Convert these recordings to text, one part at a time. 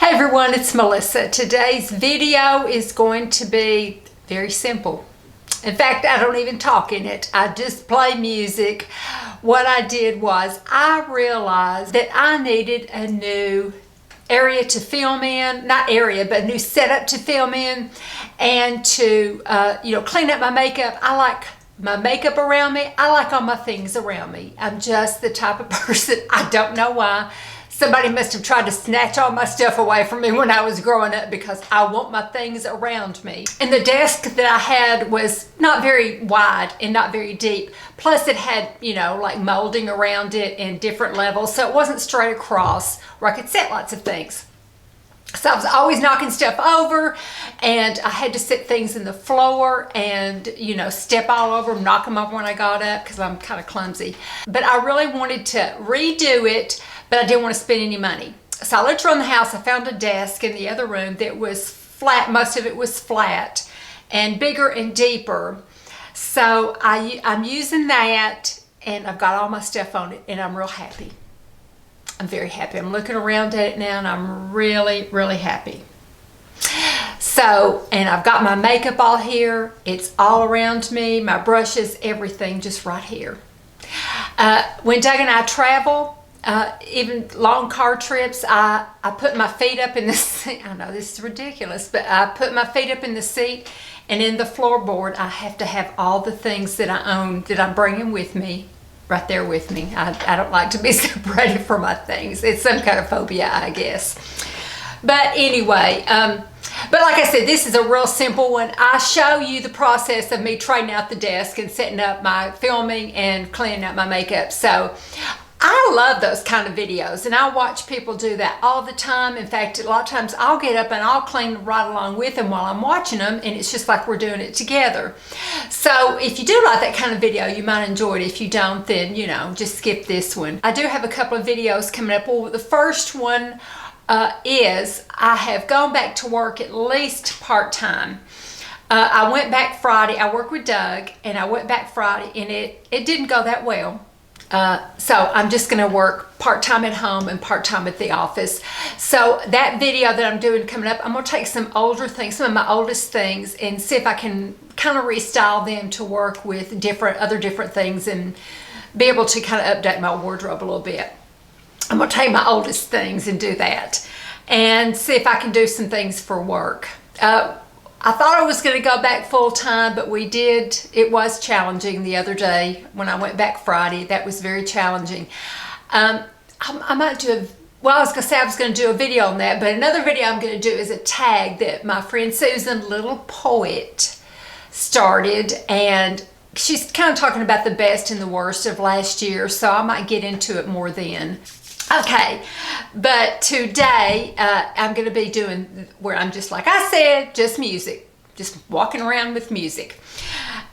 Hey everyone, it's Melissa. Today's video is going to be very simple. In fact, I don't even talk in it. I just play music. What I did was I realized that I needed a new area to film in, not area, but a new setup to film in, and to clean up my makeup. I like my makeup around me. I like all my things around me. I'm just the type of person, I don't know why. Somebody must have tried to snatch all my stuff away from me when I was growing up because I want my things around me. And the desk that I had was not very wide and not very deep. Plus it had, like molding around it in different levels. So it wasn't straight across where I could set lots of things. So I was always knocking stuff over, and I had to set things in the floor and, step all over them, knock them over when I got up because I'm kind of clumsy. But I really wanted to redo it, but I didn't want to spend any money. So I looked around the house. I found a desk in the other room that was flat. Most of it was flat and bigger and deeper. So I'm using that, and I've got all my stuff on it, and I'm real happy. I'm very happy. I'm looking around at it now, and I'm really, really happy. So, and I've got my makeup all here. It's all around me, my brushes, everything just right here. When Doug and I travel, even long car trips, I put my feet up in the seat. I know this is ridiculous, but I put my feet up in the seat, and in the floorboard, I have to have all the things that I own that I'm bringing with me right there with me. I don't like to be separated from my things. It's some kind of phobia, I guess. But anyway, but like I said, this is a real simple one. I show you the process of me trading out the desk and setting up my filming and cleaning up my makeup. So I love those kind of videos, and I watch people do that all the time. In fact, a lot of times I'll get up and I'll clean right along with them while I'm watching them, and it's just like we're doing it together. So if you do like that kind of video, you might enjoy it. If you don't, then, just skip this one. I do have a couple of videos coming up. Well, the first one is I have gone back to work at least part-time. I went back Friday. I work with Doug, and I went back Friday, and it didn't go that well. So I'm just going to work part-time at home and part-time at the office. So that video that I'm doing coming up, I'm going to take some older things, some of my oldest things, and see if I can kind of restyle them to work with other different things and be able to kind of update my wardrobe a little bit. I'm going to take my oldest things and do that and see if I can do some things for work. I thought I was going to go back full-time, but it was challenging the other day when I went back Friday. That was very challenging. I might do I was going to say I was going to do a video on that, but another video I'm going to do is a tag that my friend Susan, Little Poet, started, and she's kind of talking about the best and the worst of last year, so I might get into it more then. Okay, but today I'm going to be doing where I'm just, like I said, just music, just walking around with music.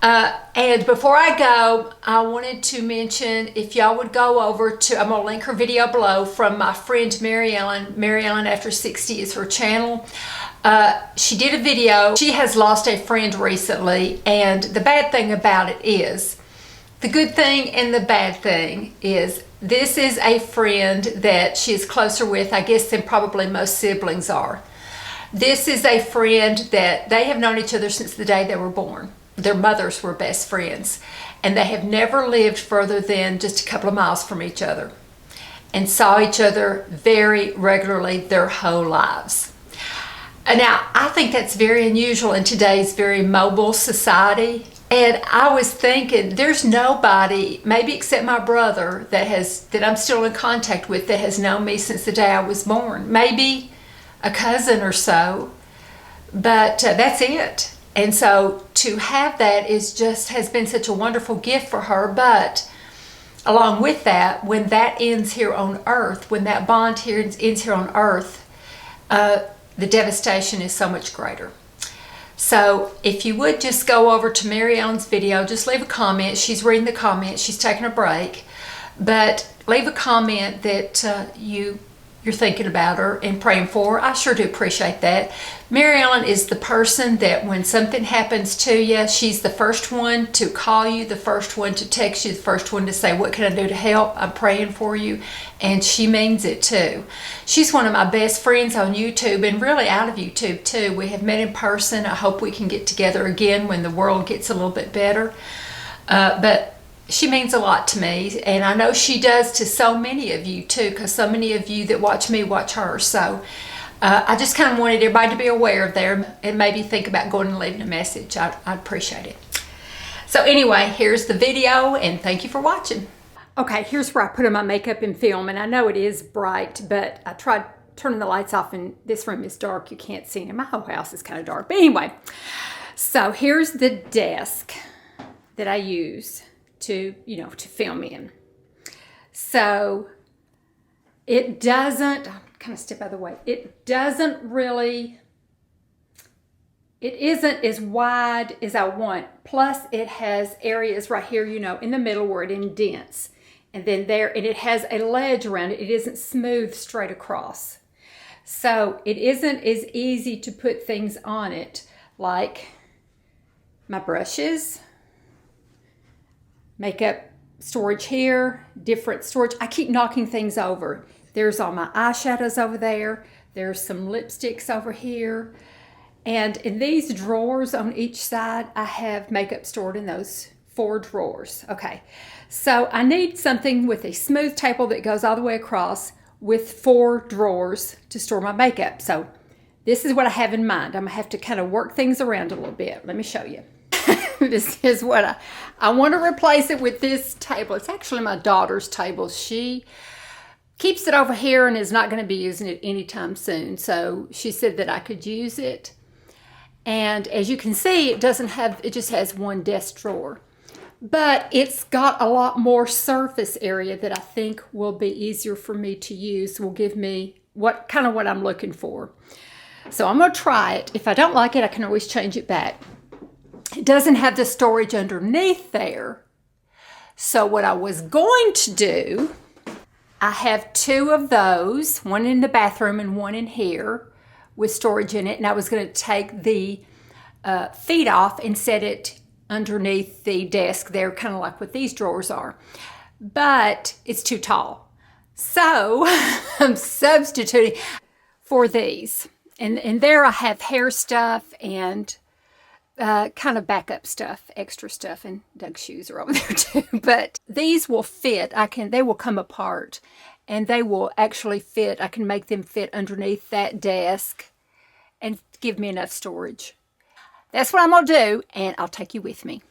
And before I go, I wanted to mention, if y'all would go over to, I'm going to link her video below, from my friend Mary Ellen. Mary Ellen After 60 is her channel. She did a video. She has lost a friend recently, and the bad thing about it is, the good thing and the bad thing is, this is a friend that she is closer with, I guess, than probably most siblings are. This is a friend that they have known each other since the day they were born. Their mothers were best friends, and they have never lived further than just a couple of miles from each other, and saw each other very regularly their whole lives. And now, I think that's very unusual in today's very mobile society. And I was thinking, there's nobody, maybe except my brother, that I'm still in contact with, that has known me since the day I was born. Maybe a cousin or so, but that's it. And so to have that has been such a wonderful gift for her. But along with that, when that ends here on earth, when that bond here ends here on earth, the devastation is so much greater. So if you would just go over to Mary Ellen's video, just leave a comment. She's reading the comments. She's taking a break. But leave a comment that you're you're thinking about her and praying for her. I sure do appreciate that. Mary Ellen is the person that when something happens to you, she's the first one to call you, the first one to text you, the first one to say, what can I do to help? I'm praying for you. And she means it too. She's one of my best friends on YouTube and really out of YouTube too. We have met in person. I hope we can get together again when the world gets a little bit better. But she means a lot to me, and I know she does to so many of you too, because so many of you that watch me watch her. So I just kind of wanted everybody to be aware of there and maybe think about going and leaving a message. I'd appreciate it. So anyway, here's the video, and thank you for watching. Okay, here's where I put on my makeup and film, and I know it is bright, but I tried turning the lights off, and this room is dark. You can't see it. My whole house is kind of dark. But anyway, so here's the desk that I use to film in. So it doesn't, I'll kind of step out of the way. It isn't as wide as I want. Plus it has areas right here, in the middle where it indents. And then there, and it has a ledge around it. It isn't smooth straight across. So it isn't as easy to put things on it like my brushes, makeup storage here, different storage. I keep knocking things over. There's all my eyeshadows over there. There's some lipsticks over here. And in these drawers on each side, I have makeup stored in those 4 drawers. Okay, so I need something with a smooth table that goes all the way across with 4 drawers to store my makeup. So this is what I have in mind. I'm gonna have to kind of work things around a little bit. Let me show you. This is what I want to replace it with this table. It's actually my daughter's table. She keeps it over here and is not going to be using it anytime soon. So she said that I could use it. And as you can see, it just has 1 desk drawer. But it's got a lot more surface area that I think will be easier for me to use, will give me what I'm looking for. So I'm going to try it. If I don't like it, I can always change it back. It doesn't have the storage underneath there. So what I was going to do, I have 2 of those, one in the bathroom and one in here with storage in it. And I was going to take the feet off and set it underneath the desk there, kind of like what these drawers are. But it's too tall. So I'm substituting for these. And there I have hair stuff and kind of backup stuff, extra stuff, and Doug's shoes are over there too. But these will fit. They will come apart, and they will actually fit. I can make them fit underneath that desk and give me enough storage. That's what I'm gonna do, and I'll take you with me.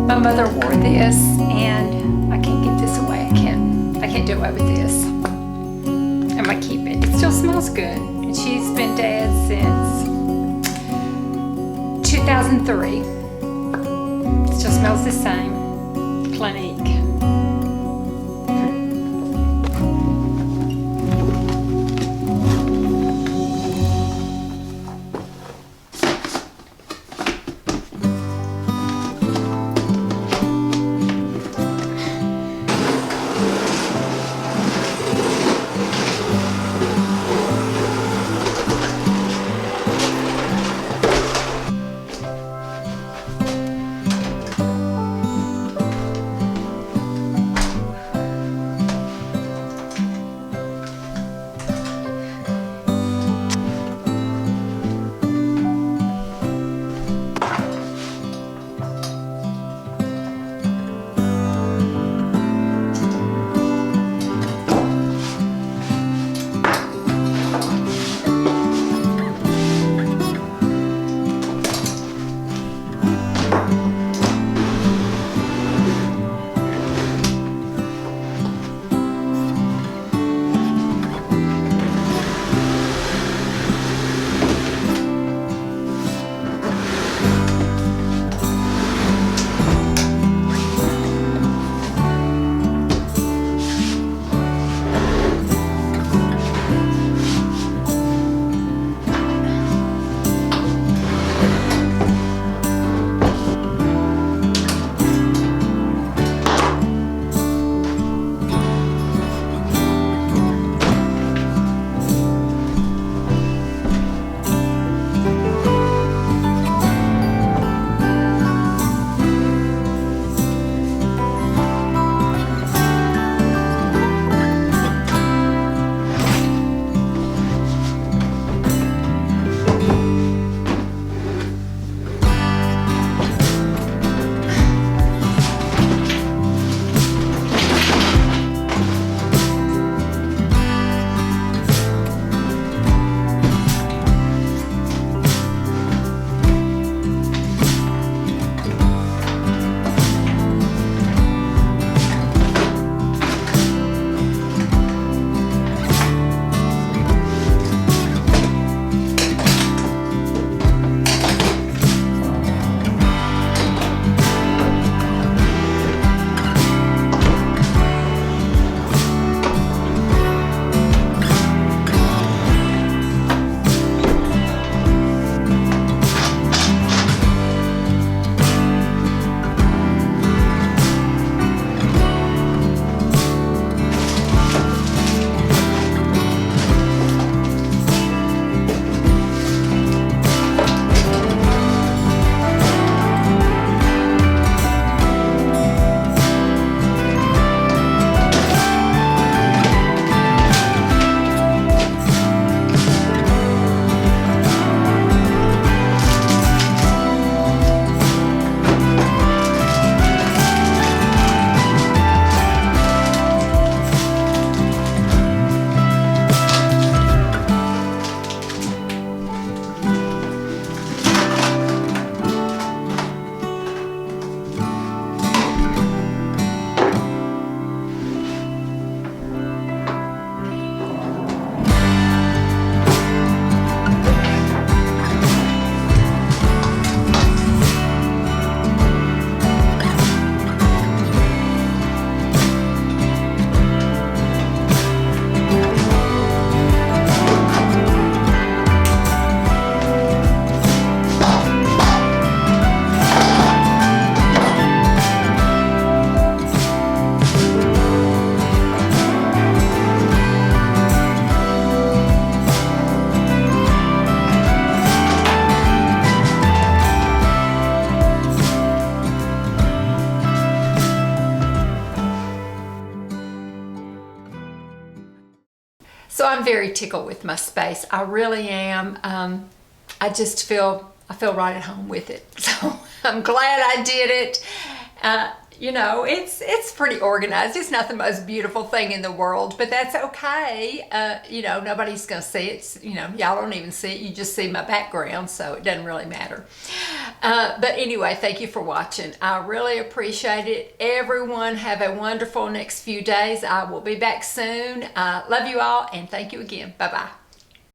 My mother wore this, and I can't get this away. I can't do away with this. I'm gonna keep smells good. And she's been dead since 2003. Still smells the same. Clinique. So I'm very tickled with my space. I really am. I feel right at home with it. So I'm glad I did it. You know, it's pretty organized. It's not the most beautiful thing in the world, but that's okay. You know, nobody's gonna see it. You know, y'all don't even see it. You just see my background, so it doesn't really matter. But anyway, thank you for watching. I really appreciate it. Everyone have a wonderful next few days. I will be back soon. Love you all, and thank you again. Bye-bye.